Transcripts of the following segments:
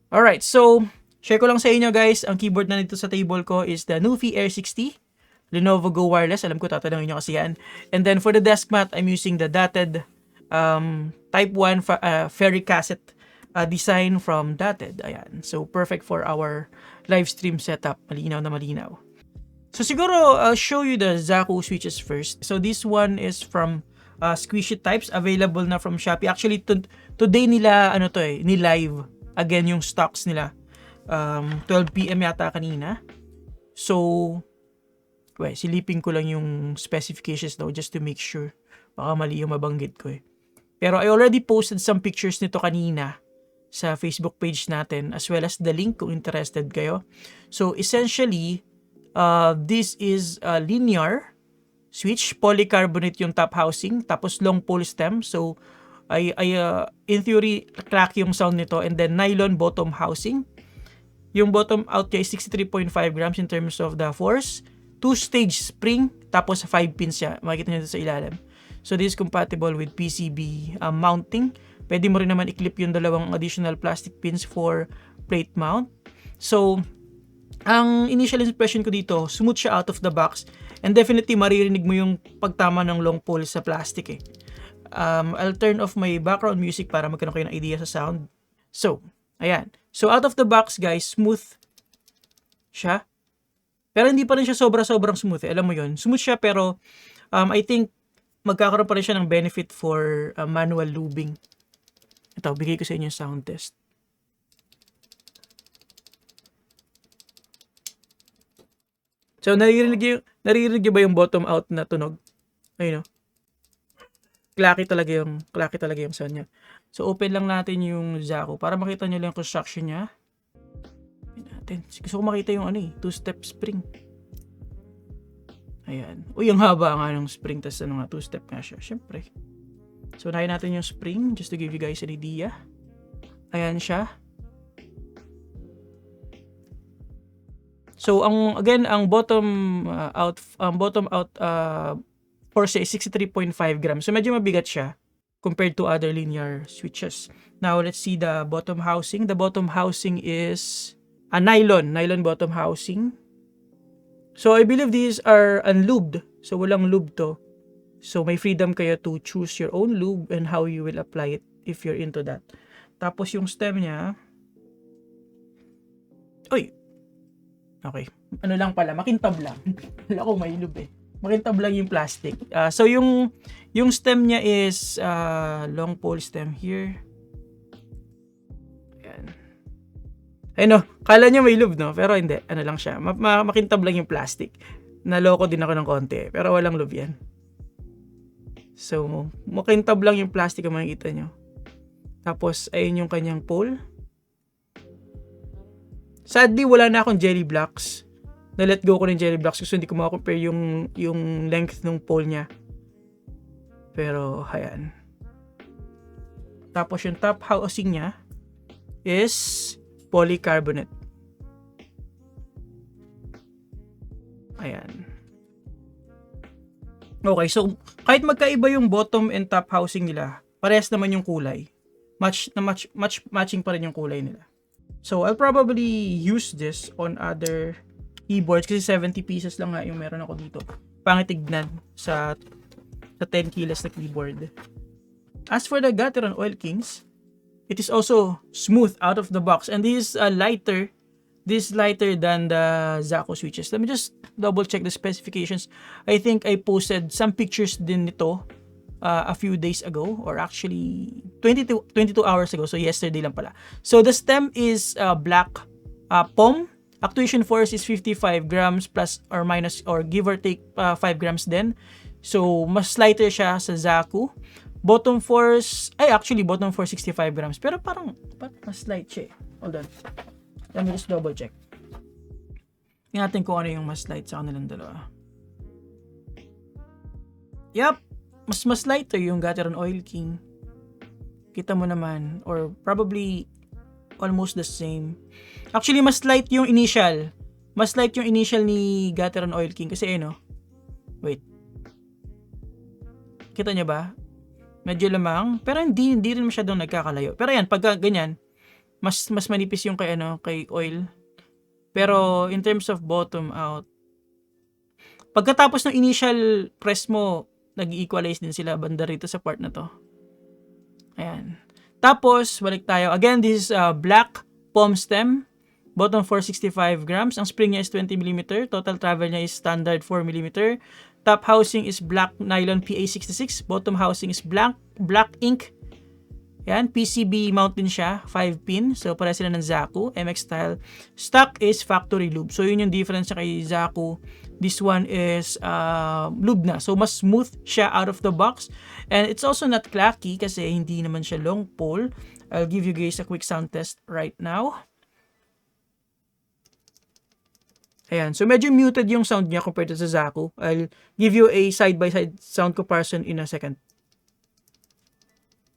Alright, so share ko lang sa inyo guys, ang keyboard na nito sa table ko is the Nufi Air 60 Lenovo Go Wireless. Alam ko tatanungin nyo kasi yan. And then for the desk mat, I'm using the dotted Type 1 Ferry Cassette design from Dotted. Ayan. So perfect for our live stream setup. Malinaw na malinaw. So siguro I'll show you the Zaku switches first. So this one is from Squishy Types, available na from Shopee. Actually today nila ni live again yung stocks nila. 12 PM yata kanina. So silipin ko lang yung specifications daw just to make sure. Baka mali yung mabanggit ko eh. Pero I already posted some pictures nito kanina sa Facebook page natin as well as the link kung interested kayo. So essentially, this is a linear switch, polycarbonate yung top housing, tapos long pole stem. So in theory, crack yung sound nito, and then nylon bottom housing. Yung bottom out niya is 63.5 grams in terms of the force. 2-stage spring, tapos 5 pins siya. Makikita nyo dito sa ilalim. So this is compatible with PCB mounting. Pwede mo rin naman i-clip yung dalawang additional plastic pins for plate mount. So, ang initial impression ko dito, smooth siya out of the box. And definitely, maririnig mo yung pagtama ng long pole sa plastic eh. I'll turn off my background music para magkaroon kayo ng idea sa sound. So, ayan. So, out of the box guys, smooth siya. Pero hindi pa rin siya sobra-sobrang smooth eh. Alam mo yun. Smooth siya pero I think magkakaroon pa rin siya ng benefit for manual lubing. Ito, bigay ko sa inyo yung sound test. So, naririnig niyo ba yung bottom out na tunog? Ayun o. Clacky talaga yung sound niya. So, open lang natin yung Zaku para makita niyo lang yung construction niya. Natin. Gusto ko makita yung 2-step spring. Ayan. Uy, ang haba nga ng spring, tas 2-step nga siya. Syempre. So, unahin natin yung spring just to give you guys an idea. Ayan siya. So, ang bottom out force is 63.5 grams. So, medyo mabigat siya compared to other linear switches. Now, let's see the bottom housing. The bottom housing is a nylon bottom housing. So I believe these are unlubed. So walang lube to. So may freedom kayo to choose your own lube and how you will apply it if you're into that. Tapos yung stem niya. Uy. Okay. Ano lang pala, makintab lang. Wala ko may lube eh. Makintab lang yung plastic. So yung stem niya is long pole stem here. Ayun, kala nyo may lube, no? Pero hindi, ano lang siya. Makintab lang yung plastic. Naloko din ako ng konti, pero walang lube yan. So, makintab lang yung plastic ang makikita nyo. Tapos, ayun yung kanyang pole. Sadly, wala na akong jelly blocks. Na-let go ko ng jelly blocks kasi hindi ko makakompare yung length ng pole niya. Pero, ayan. Tapos, yung top housing niya is polycarbonate. Ayan. Okay, so kahit magkaiba yung bottom and top housing nila, parehas naman yung kulay. Matching pa rin yung kulay nila. So I'll probably use this on other keyboards kasi 70 pieces lang nga yung meron ako dito. Pangitignan sa 10 kilos na keyboard. As for the Gateron Oil Kings, it is also smooth out of the box, and this is lighter than the Zaku switches. Let me just double check the specifications. I think I posted some pictures din nito a few days ago, or actually 22 hours ago, so yesterday lang pala. So the stem is black POM. Actuation force is 55 grams plus or minus or give or take 5 grams din. So mas lighter siya sa Zaku. Bottom force, bottom force 65 grams. Pero parang mas light siya eh. Hold on. Let me just double check. Tingnan natin kung ano yung mas light sa kanilang dalawa. Yup. Mas lighter yung Gateron Oil King. Kita mo naman. Or probably almost the same. Actually, mas light yung initial. Mas light yung initial ni Gateron Oil King. Kasi wait. Kita nyo ba? Medyo lamang, pero hindi rin masyadong nagkakalayo. Pero yan, pagka ganyan, Mas manipis yung kay oil. Pero in terms of bottom out, pagkatapos ng initial press mo, nag-equalize din sila banda rito sa part na to. Ayan. Tapos, balik tayo. Again, this is black palm stem. Bottom 465 grams. Ang spring niya is 20mm. Total travel niya is standard 4mm. Top housing is black nylon PA66. Bottom housing is black ink. Yan, PCB mount din siya, 5-pin. So, para sila ng Zaku, MX style. Stock is factory lube. So, yun yung difference kay Zaku. This one is lube na. So, mas smooth siya out of the box. And it's also not clacky kasi hindi naman siya long pole. I'll give you guys a quick sound test right now. Ayan. So, medyo muted yung sound niya compared to sa Zaku. I'll give you a side-by-side sound comparison in a second.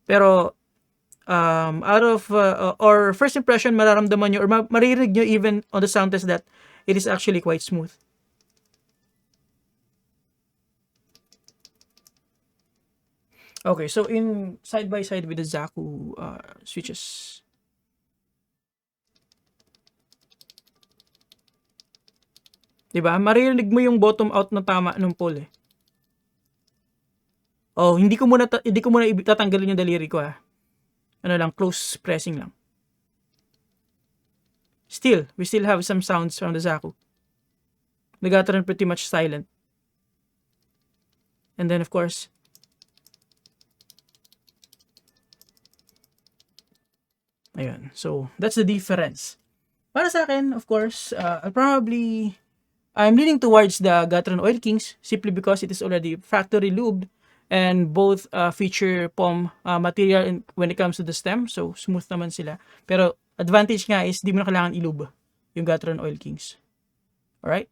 Pero, out of, or first impression, mararamdaman nyo, or maririnig nyo even on the sound test that it is actually quite smooth. Okay, so in side-by-side with the Zaku switches. Diba? Maririnig mo yung bottom out na tama ng pole eh. Oh, hindi ko muna tatanggalin yung daliri ko Ano lang, close pressing lang. Still, we still have some sounds from the Zaku. The Gateron pretty much silent. And then of course, ayun. So, that's the difference. Para sa akin, of course, I'm leaning towards the Gateron Oil Kings simply because it is already factory lubed and both feature POM material when it comes to the stem. So, smooth naman sila. Pero, advantage nga is di mo na kailangan ilube yung Gateron Oil Kings. Alright?